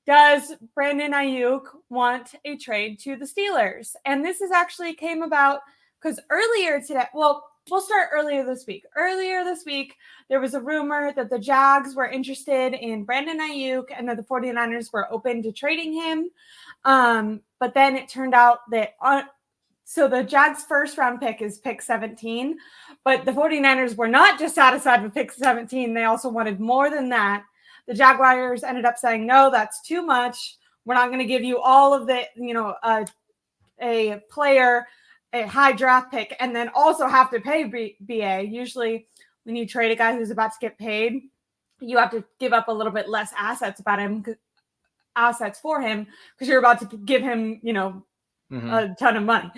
does Brandon Aiyuk want a trade to the Steelers? And this is actually came about because earlier today, well, we'll start earlier this week. Earlier this week, there was a rumor that the Jags were interested in Brandon Aiyuk and that the 49ers were open to trading him. But then it turned out that so the Jags' first round pick is pick 17, but the 49ers were not just satisfied with pick 17. They also wanted more than that. The Jaguars ended up saying, no, that's too much. We're not going to give you all of the, a player, a high draft pick, and then also have to pay BA. Usually when you trade a guy who's about to get paid, you have to give up a little bit less assets for him because you're about to give him, a ton of money.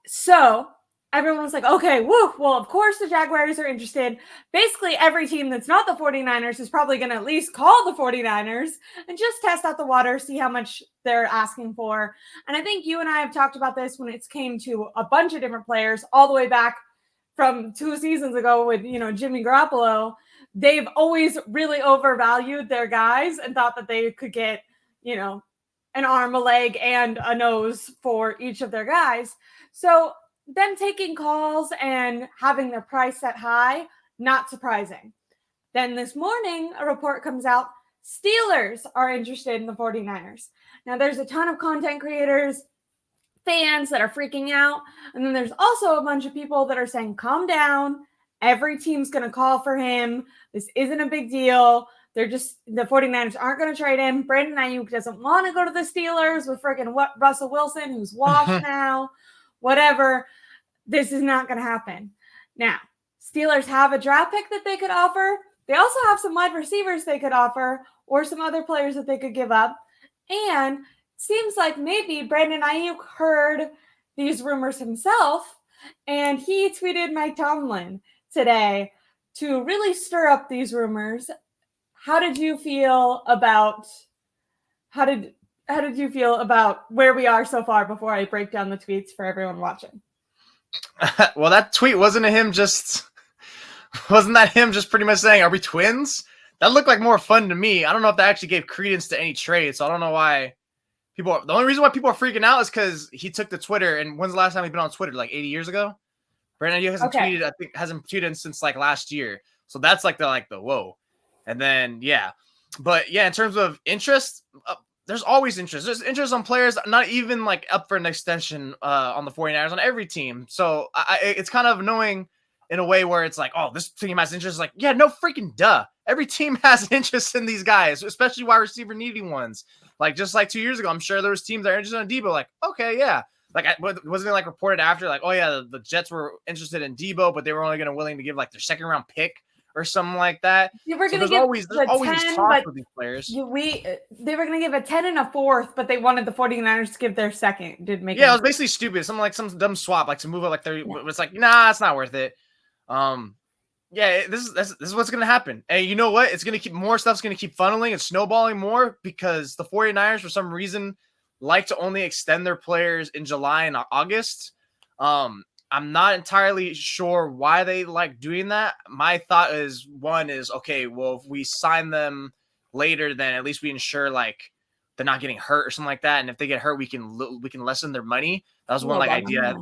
So everyone was like, okay, woo. Well, of course the Jaguars are interested. Basically, every team that's not the 49ers is probably going to at least call the 49ers and just test out the water, see how much they're asking for. And I think you and I have talked about this when it came to a bunch of different players all the way back from 2 seasons ago with, Jimmy Garoppolo. They've always really overvalued their guys and thought that they could get, an arm, a leg, and a nose for each of their guys. So them taking calls and having their price set high, not surprising. Then this morning, a report comes out, Steelers are interested in the 49ers. Now, there's a ton of content creators, fans that are freaking out. And then there's also a bunch of people that are saying, calm down. Every team's going to call for him. This isn't a big deal. The 49ers aren't going to trade him. Brandon Aiyuk doesn't want to go to the Steelers with freaking Russell Wilson, who's washed now. Whatever. This is not going to happen. Now, Steelers have a draft pick that they could offer. They also have some wide receivers they could offer or some other players that they could give up. And seems like maybe Brandon Aiyuk heard these rumors himself, and he tweeted Mike Tomlin today to really stir up these rumors. How did you feel about where we are so far before I break down the tweets for everyone watching? Well, that tweet wasn't that him just pretty much saying, are we twins? That looked like more fun to me. I don't know if that actually gave credence to any trade, so I don't know why the only reason why people are freaking out is because he took to Twitter. And when's the last time he's been on Twitter? Like 80 years ago? Brandon Aiyuk hasn't tweeted since like last year. So that's like the whoa. And then, yeah. But yeah, in terms of interest, there's always interest. There's interest on players not even like up for an extension on the 49ers on every team. So it's kind of annoying in a way where it's like, oh, this team has interest. Like, yeah, no freaking duh. Every team has interest in these guys, especially wide receiver needy ones. Like just like 2 years ago, I'm sure there was teams that are interested in Debo. Like, okay, yeah. Like, wasn't it like reported after like, oh yeah, the Jets were interested in Debo, but they were only willing to give like their second round pick or something like that. You were going to give always these talks with these players. They were going to give a 10 and a fourth, but they wanted the 49ers to give their second. It was basically stupid. Some dumb swap, like to move up like 30. Yeah. It's like, nah, it's not worth it. This is what's going to happen. And you know what? It's going to keep more stuff's going to keep funneling and snowballing more because the 49ers, for some reason, like to only extend their players in July and August. I'm not entirely sure why they like doing that. My thought is okay, well, if we sign them later, then at least we ensure like they're not getting hurt or something like that. And if they get hurt, we can lessen their money. That was one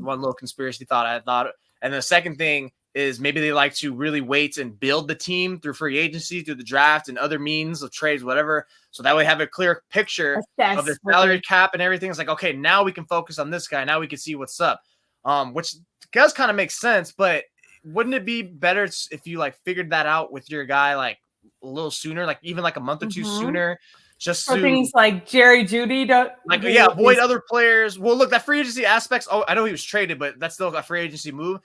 little conspiracy thought I thought. And the second thing is maybe they like to really wait and build the team through free agency, through the draft and other means of trades, whatever. So that way have a clear picture of the salary cap and everything. It's like, okay, now we can focus on this guy. Now we can see what's up. Which does kind of make sense, but wouldn't it be better if you like figured that out with your guy like a little sooner, like even like a month or two sooner, just for things like Jerry Jeudy avoid other players. Well, look, that free agency aspects. Oh, I know he was traded, but that's still a free agency move.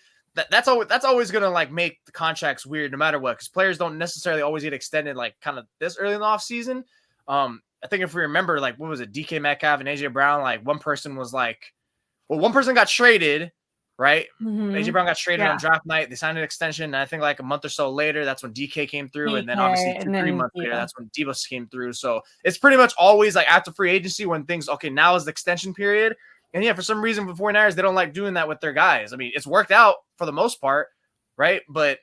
That's always gonna like make the contracts weird no matter what, because players don't necessarily always get extended like kind of this early in the offseason. I think if we remember, like what was it, DK Metcalf and AJ Brown, like one person got traded, right? AJ Brown got traded on draft night. They signed an extension, and I think like a month or so later, that's when DK came through, and then obviously 3 months later, that's when Debo came through. So it's pretty much always like after free agency when things now is the extension period. And yeah, for some reason, before Niners, they don't like doing that with their guys. I mean, it's worked out for the most part, right? But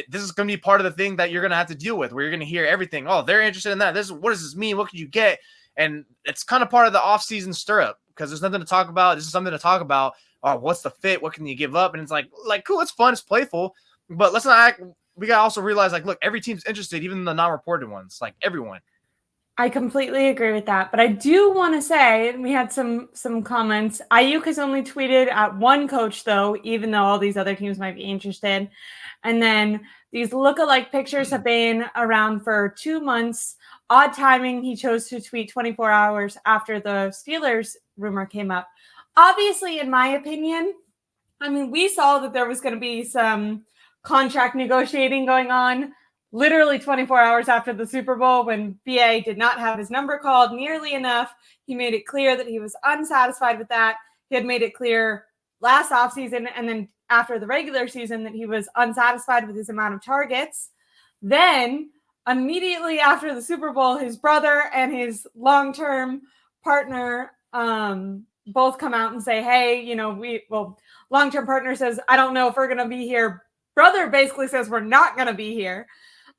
this is going to be part of the thing that you're going to have to deal with, where you're going to hear everything. Oh, they're interested in that. What does this mean? What can you get? And it's kind of part of the offseason stirrup because there's nothing to talk about. This is something to talk about. Oh, what's the fit? What can you give up? And it's like cool, it's fun, it's playful, but let's not act. We gotta also realize, like, look, every team's interested, even the non-reported ones, like everyone. I completely agree with that, but I do want to say, and we had some comments. Aiyuk has only tweeted at one coach, though, even though all these other teams might be interested. And then these look-alike pictures have been around for 2 months. Odd timing, he chose to tweet 24 hours after the Steelers rumor came up. Obviously, in my opinion, I mean, we saw that there was going to be some contract negotiating going on literally 24 hours after the Super Bowl when BA did not have his number called nearly enough. He made it clear that he was unsatisfied with that. He had made it clear last offseason and then after the regular season that he was unsatisfied with his amount of targets. Then immediately after the Super Bowl, his brother and his long-term partner both come out and say, hey, long-term partner says, I don't know if we're going to be here. Brother basically says we're not going to be here.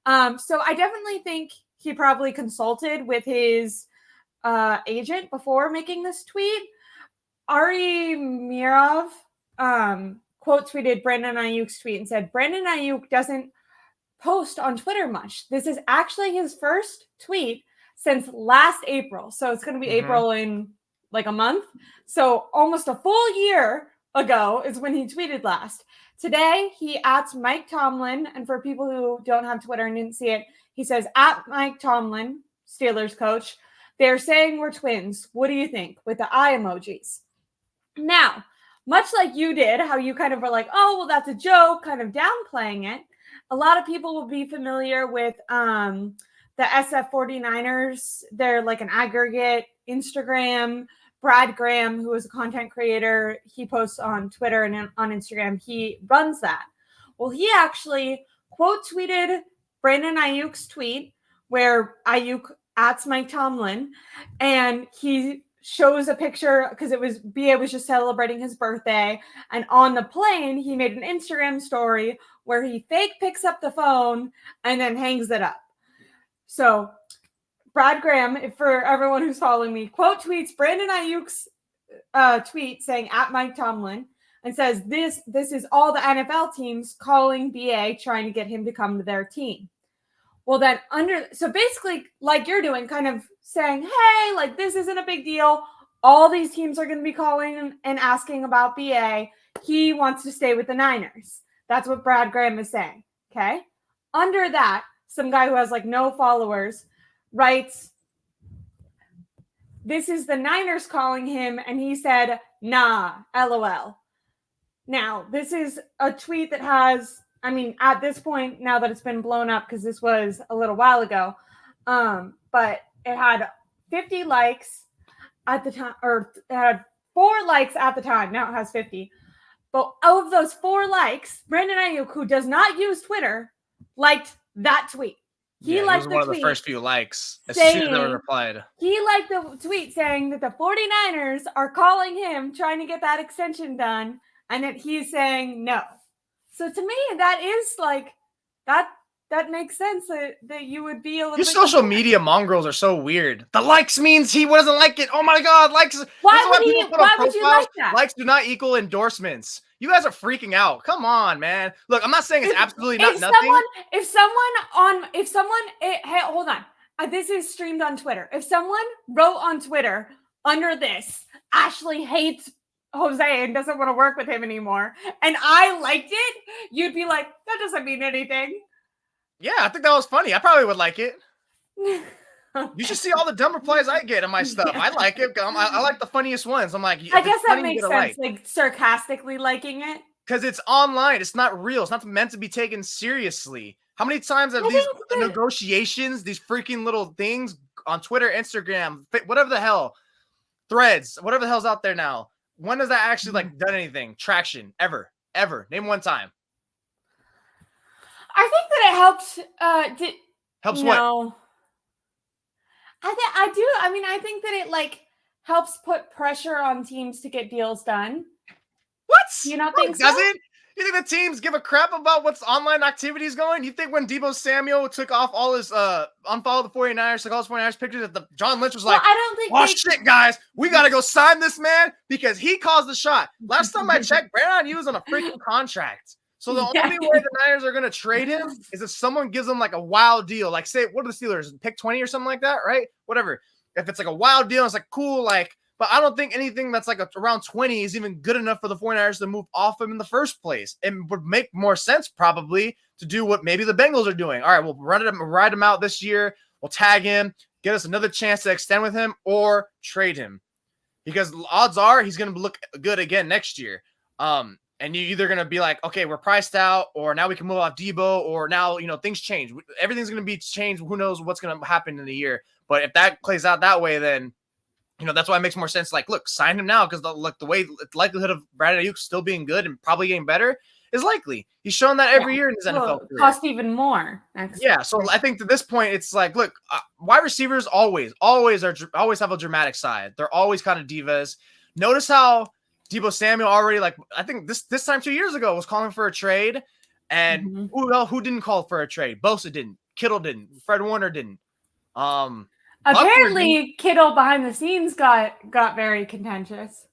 So I definitely think he probably consulted with his agent before making this tweet. Ari Mirov quote tweeted Brandon Aiyuk's tweet and said, Brandon Aiyuk doesn't post on Twitter much. This is actually his first tweet since last April. So it's going to be April in like a month. So almost a full year ago is when he tweeted last. Today, he @s Mike Tomlin. And for people who don't have Twitter and didn't see it, he says, @Mike Tomlin, Steelers coach, they're saying we're twins. What do you think? With the eye emojis. Now, much like you did, how you kind of were like, oh, well, that's a joke, kind of downplaying it. A lot of people will be familiar with the SF 49ers. They're like an aggregate Instagram. Brad Graham, who is a content creator, he posts on Twitter and on Instagram. He runs that. Well, he actually quote tweeted Brandon Aiyuk's tweet where Aiyuk @s Mike Tomlin, and he shows a picture because BA was just celebrating his birthday. And on the plane, he made an Instagram story where he fake picks up the phone and then hangs it up. So Brad Graham, for everyone who's following me, quote tweets Brandon Aiyuk's tweet saying @Mike Tomlin and says, this is all the NFL teams calling BA trying to get him to come to their team. Well, then so basically like you're doing, kind of saying, hey, like this isn't a big deal. All these teams are going to be calling and asking about BA. He wants to stay with the Niners. That's what Brad Graham is saying. Okay. Under that, some guy who has like no followers writes, this is the Niners calling him, and he said, nah, LOL. Now, this is a tweet that has, I mean, at this point, now that it's been blown up, because this was a little while ago, but it had 50 likes at the time, or it had 4 likes at the time. Now it has 50. But of those 4 likes, Brandon Aiyuk, who does not use Twitter, liked that tweet. He liked was the one tweet of the first few likes as saying, soon as they were replied. He liked the tweet saying that the 49ers are calling him, trying to get that extension done, and that he's saying no. So to me, that is like, that makes sense that you would be a little You bit social concerned. media mongrels are so weird. The likes means he doesn't like it. Oh my God, likes. Why would you like that? Likes do not equal endorsements. You guys are freaking out. Come on, man. Look, I'm not saying it's absolutely not nothing. Hey, hold on. This is streamed on Twitter. If someone wrote on Twitter under this, Ashley hates Jose and doesn't want to work with him anymore, and I liked it, you'd be like, that doesn't mean anything. Yeah, I think that was funny. I probably would like it. You should see all the dumb replies I get on my stuff. Yeah. I like it. I like the funniest ones. I'm like, I guess that makes sense. Like sarcastically liking it. Because it's online. It's not real. It's not meant to be taken seriously. How many times have these negotiations, these freaking little things on Twitter, Instagram, whatever the hell, Threads, whatever the hell's out there now? When has that actually like done anything? Traction ever? Name one time. I think that it helps. Helps no. what? I think that it like helps put pressure on teams to get deals done. What? You not no, think it doesn't? You think the teams give a crap about what's online activities going? You think when Deebo Samuel took off all his unfollowed the 49ers, took all his 49ers pictures, that the John Lynch was like, I don't think oh shit, guys, we gotta go sign this man because he caused the shot. Last time I checked, Brandon Aiyuk was on a freaking contract. So the only way the Niners are gonna trade him is if someone gives him like a wild deal. Like, say, what are the Steelers? Pick 20 or something like that, right? Whatever. If it's like a wild deal, it's like cool, like. But I don't think anything that's like around 20 is even good enough for the 49ers to move off him in the first place. It would make more sense probably to do what maybe the Bengals are doing. All right, we'll ride him out this year. We'll tag him, get us another chance to extend with him or trade him. Because odds are he's going to look good again next year. And you're either going to be like, okay, we're priced out, or now we can move off Deebo, or now, things change. Everything's going to be changed. Who knows what's going to happen in a year. But if that plays out that way, then that's why it makes more sense. Like, look, sign him now because the likelihood of Brandon Aiyuk still being good and probably getting better is likely. He's shown that every year in his NFL career. Cost even more. Yeah, so I think to this point, it's like, look, wide receivers always have a dramatic side. They're always kind of divas. Notice how Deebo Samuel already, like, I think this time 2 years ago was calling for a trade, and who didn't call for a trade? Bosa didn't. Kittle didn't. Fred Warner didn't. Apparently, Kittle behind the scenes got very contentious.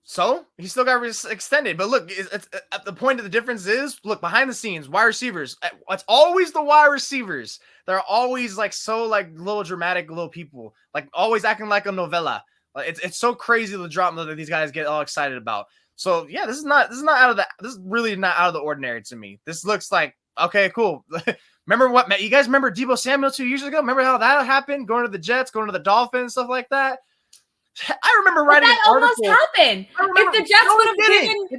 So he still got extended. But look, it's the point of the difference is, look, behind the scenes, wide receivers. It's always the wide receivers. They're always like so like little dramatic little people, like always acting like a novella. Like it's so crazy the drama that these guys get all excited about. So yeah, this is really not out of the ordinary to me. This looks like okay, cool. Remember what you guys remember Deebo Samuel 2 years ago? Remember how that happened? Going to the Jets, going to the Dolphins, stuff like that. I remember writing an article. That almost happened. If the Jets would have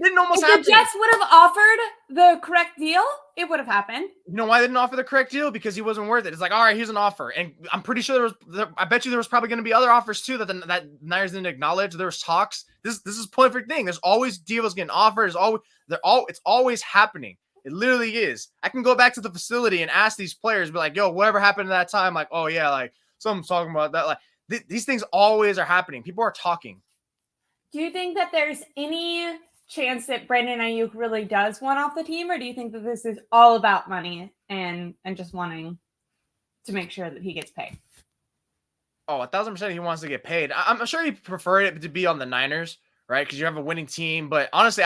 the Jets would have offered the correct deal, it would have happened. You know why they didn't offer the correct deal? Because he wasn't worth it. It's like, all right, here's an offer, and I'm pretty sure I bet you there was probably going to be other offers too that Niners didn't acknowledge. There was talks. This is a perfect thing. There's always deals getting offered. It's always happening. It literally is. I can go back to the facility and ask these players, be like, yo, whatever happened at that time? Like, oh yeah, like someone's talking about that. Like these things always are happening. People are talking. Do you think that there's any chance that Brandon Aiyuk really does want off the team, or do you think that this is all about money and just wanting to make sure that he gets paid? Oh, 1,000% he wants to get paid. I'm sure he preferred it to be on the Niners, right? Because you have a winning team. But honestly,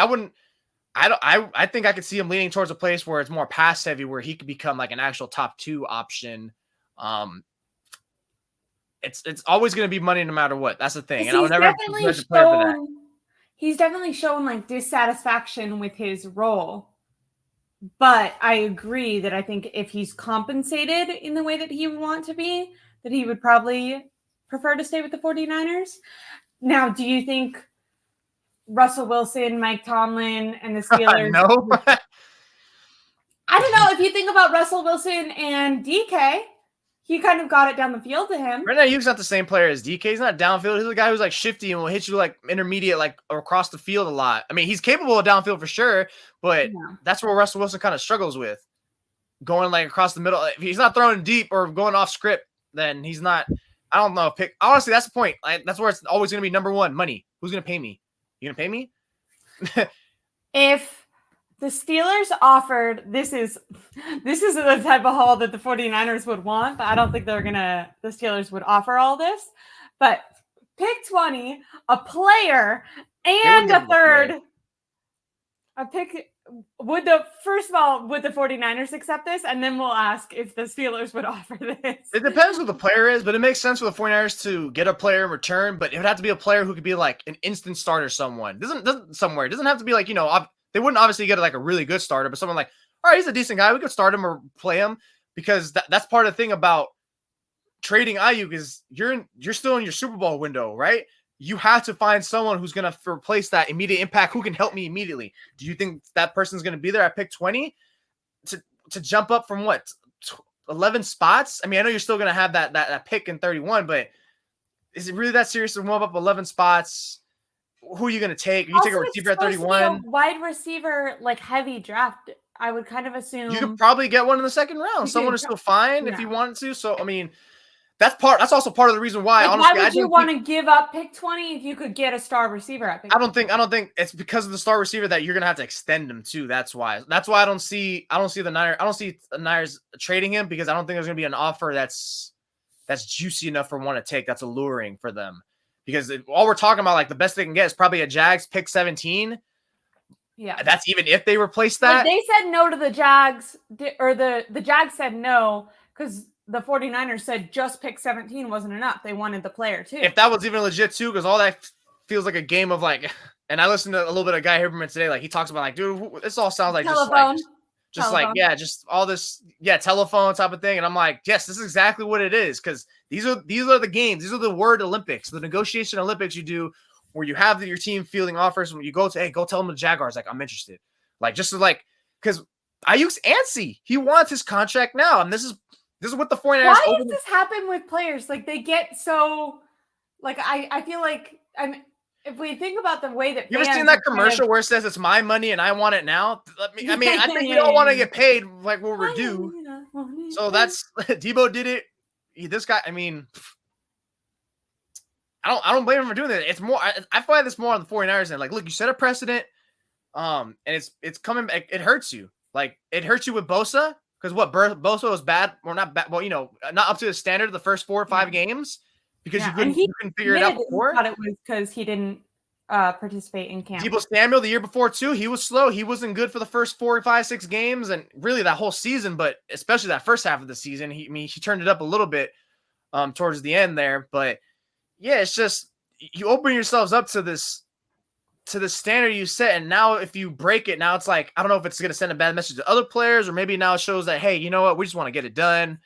I think I could see him leaning towards a place where it's more pass heavy, where he could become like an actual top 2 option. It's always going to be money no matter what. That's the thing. And I would never judge a player for that. He's definitely shown like dissatisfaction with his role. But I agree that I think if he's compensated in the way that he would want to be, that he would probably prefer to stay with the 49ers. Now, do you think Russell Wilson, Mike Tomlin, and the Steelers? No. I don't know. If you think about Russell Wilson and DK, he kind of got it down the field to him. Right now, Aiyuk's not the same player as DK. He's not downfield. He's a guy who's like shifty and will hit you like intermediate, like across the field a lot. I mean, he's capable of downfield for sure, but that's where Russell Wilson kind of struggles with going like across the middle. If he's not throwing deep or going off script, then he's not. I don't know. Honestly, that's the point. That's where it's always going to be number one. Money. Who's going to pay me? You going to pay me? If the Steelers offered, this is the type of haul that the 49ers would want, but I don't think the Steelers would offer all this. But pick 20, a player, and a third. First of all, would the 49ers accept this? And then we'll ask if the Steelers would offer this. It depends who the player is, but it makes sense for the 49ers to get a player in return, but it would have to be a player who could be like an instant starter someone. It doesn't have to be like, they wouldn't obviously get like a really good starter, but someone like, all right, he's a decent guy. We could start him or play him, because that's part of the thing about trading Aiyuk is you're still in your Super Bowl window, right? You have to find someone who's going to replace that immediate impact, who can help me immediately. Do you think that person's going to be there at pick 20 to jump up from 11 spots? I mean, I know you're still going to have that pick in 31, but is it really that serious to move up 11 spots? Who are you going to take? Are you take a receiver at 31? Wide receiver, like heavy draft. I would kind of assume you could probably get one in the second round. Someone is still fine if you wanted to. So, I mean, That's also part of the reason why. Like, honestly, why would you want to give up pick 20 if you could get a star receiver at pick 20? I don't think it's because of the star receiver that you're gonna have to extend him too. That's why. That's why I don't see the Niners trading him, because I don't think there's gonna be an offer that's juicy enough for one to take, that's alluring for them. Because all we're talking about, like, the best they can get is probably a Jags pick 17. Yeah, that's even if they replace that. But they said no to the Jags, or the Jags said no because the 49ers said just pick 17 wasn't enough. They wanted the player too. If that was even legit too, because all that feels like a game of like, and I listened to a little bit of Guy Huberman today, like he talks about like, dude, this all sounds like telephone. just like, yeah, just all this, yeah, telephone type of thing. And I'm like, yes, this is exactly what it is, because these are the games. These are the word Olympics, the negotiation Olympics you do, where you have your team fielding offers. When you go to, hey, go tell them the Jaguars, like, I'm interested. Like, just like, because Aiyuk's antsy. He wants his contract now. And this is what the 49ers. Why does this happen with players? Like, they get so, like, I feel like, if we think about the way that you ever seen that commercial where it says it's my money and I want it now? I think we all want to get paid like what we're due. So that's Debo did it. This guy, I mean, I don't blame him for doing that. It's more, I find this more on the 49ers and like, look, you set a precedent, and it's coming. It hurts you. Like, it hurts you with Bosa, because Bosa was bad, or not bad. Well, not up to the standard of the first 4 or 5 games, because you couldn't figure it out before. I thought it was because he didn't participate in camp. Debo Samuel the year before too, he was slow. He wasn't good for the first 4 or 5, 6 games, and really that whole season. But especially that first half of the season, he turned it up a little bit towards the end there. But yeah, it's just you open yourselves up to this standard you set, and now if you break it, now it's like, I don't know if it's going to send a bad message to other players, or maybe now it shows that, hey, you know what, we just want to get it done.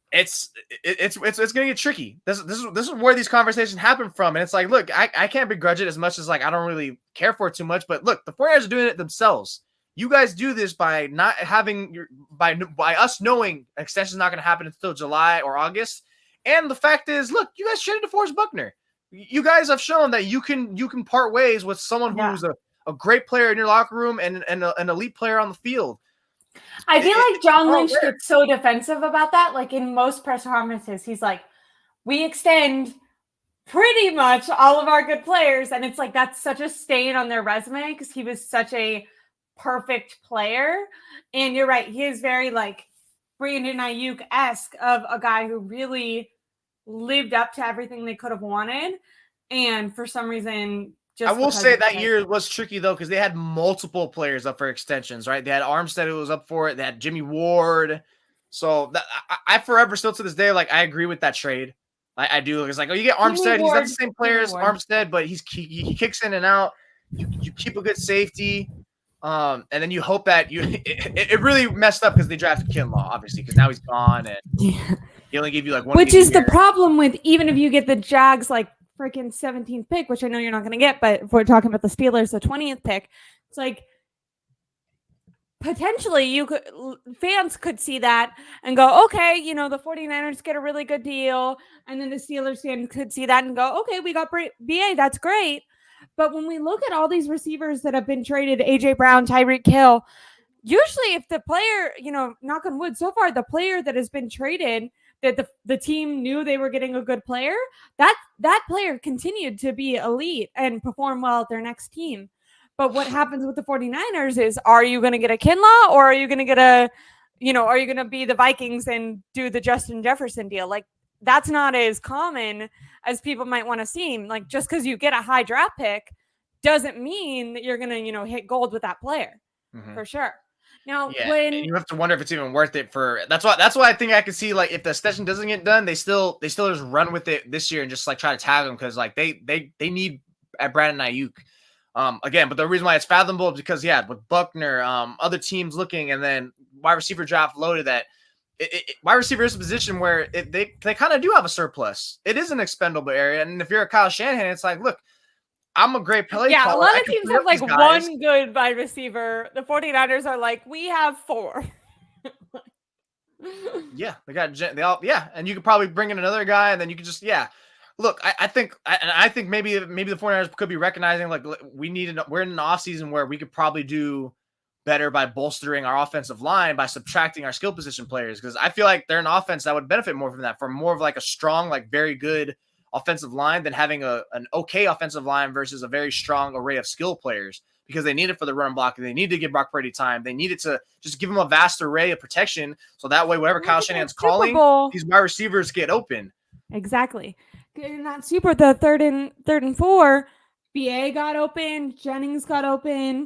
It's going to get tricky. This is where these conversations happen from, and it's like, look, I can't begrudge it as much as like I don't really care for it too much, but look, the 49ers are doing it themselves. You guys do this by not having by us knowing an extension is not going to happen until July or August, and the fact is, look, you guys traded DeForest Buckner. You guys have shown that you can part ways with someone who's a great player in your locker room and an elite player on the field. I feel like John Lynch gets so defensive about that. Like, in most press conferences, he's like, we extend pretty much all of our good players. And it's like, that's such a stain on their resume, because he was such a perfect player. And you're right. He is very like Brandon Aiyuk-esque, of a guy who really lived up to everything they could have wanted. And for some reason, I will say that year was tricky though, because they had multiple players up for extensions, right? They had Armstead who was up for it. They had Jimmy Ward. So that, I forever still to this day, like, I agree with that trade. I do. It's like, oh, you get Armstead. He's not the same player as Armstead, but he kicks in and out. You keep a good safety. And then you hope that it really messed up because they drafted Kinlaw, obviously, because now he's gone, and he only gave you like one. Which is the problem with, even if you get the Jags like freaking 17th pick, which I know you're not going to get, but if we're talking about the Steelers, the 20th pick, it's like potentially fans could see that and go, okay, the 49ers get a really good deal, and then the Steelers fans could see that and go, okay, we got BA, that's great. But when we look at all these receivers that have been traded, AJ Brown, Tyreek Hill, usually if the player, knock on wood, so far the player that has been traded, that the team knew they were getting a good player, that player continued to be elite and perform well at their next team. But what happens with the 49ers is, are you going to get a Kinlaw, or are you going to get are you going to be the Vikings and do the Justin Jefferson deal? Like, that's not as common as people might want to seem. Like, just because you get a high draft pick doesn't mean that you're going to, hit gold with that player, for sure. Now, when you have to wonder if it's even worth it for. That's why I think I could see, like, if the extension doesn't get done, they still just run with it this year and just like try to tag them, because like they need Brandon Aiyuk. Again, but the reason why it's fathomable is because with Buckner, other teams looking, and then wide receiver draft loaded, that wide receiver is a position where they kind of do have a surplus. It is an expendable area, and if you're a Kyle Shanahan, it's like, look, I'm a great play caller. A lot of teams have like one good wide receiver. The 49ers are like, we have 4. And you could probably bring in another guy, and then you could just Look, I think maybe the 49ers could be recognizing, like, we're in an off season where we could probably do better by bolstering our offensive line by subtracting our skill position players, because I feel like they're an offense that would benefit more from that, for more of like a strong, like very good offensive line than having an okay offensive line versus a very strong array of skill players, because they need it for the run block. They need to give Brock Purdy time. They needed to just give him a vast array of protection. So that way, whatever Kyle Shanahan's calling, these wide receivers get open. Exactly. In that the third and 4, BA got open, Jennings got open,